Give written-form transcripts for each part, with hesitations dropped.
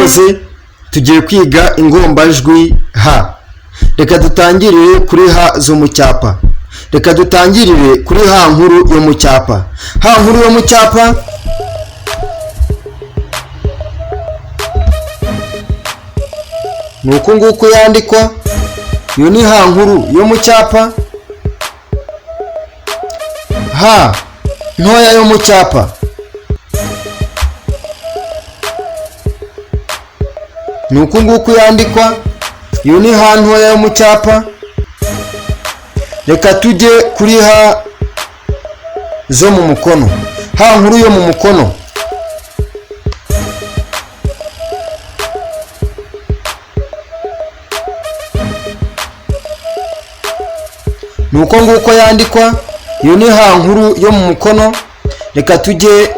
murakoze. Tugiye kwiga ingombajwi ha. Reka dutangirire kuri ha zo mu cyapa. Reka dutangirire kuri ha nkuru yo mu cyapa. Ha nkuru yo mu cyapa nuko nguko yandikwa. Yo ni ha nkuru yo mu cyapa. Ha ntoya yo mu cyapa nuko nguko yandikwa. Yo ni ha ntoya yo mu cyapa. Reka tujye kuri ha zo mu mukono. Ha nkuru yo mu mukono nuko nguko yandikwa. Yo ni ha nkuru yo mu mukono. Reka tujye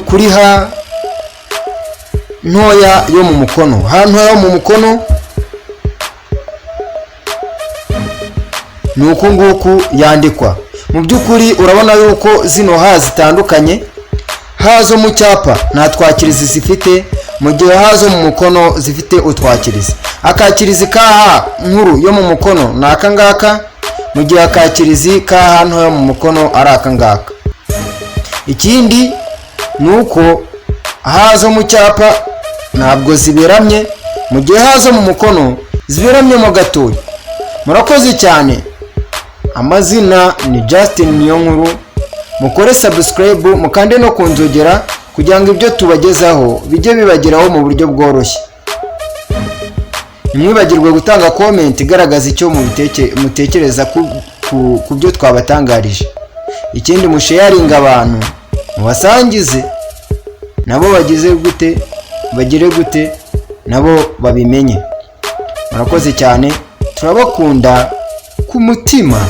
kuri ha ntoya yo mu mukono. Ha ntoya yo mu mukono nuko nguko yandikwa. Mu by'ukuri urabona yuko zino ha zitandukanye. Ha zo mu cyapa nta twakirizi zifite, mu gihe ha zo mu mukono zifite utwakirizi. Akakirizi ka ha nkuru yo mu mukono ni aka ngaka, mu gihe akakirizi ka ha ntoya yo mu mukono ari aka ngaka. Ikindi ni uko ha zo mu cyapa ntabwo ziberamye, mu gihe ha zo mu mukono ziberamye mo gatoya. Murakoze cyane. Amazina ni Justin Niyonkuru. Mukore subscribe, mukande no kunzogera kugira ngo ibyo tubagezaho bijye bibageraho mu buryo bworoshye. Ntimwibagirwe gutanga comment igaragaza icyo mutekereza ku byo twabatangarije. Ikindi musharinga abantu, mubasangize nabo bagire gute nabo babimenye. Murakoze cyane, turabakunda ku mutima.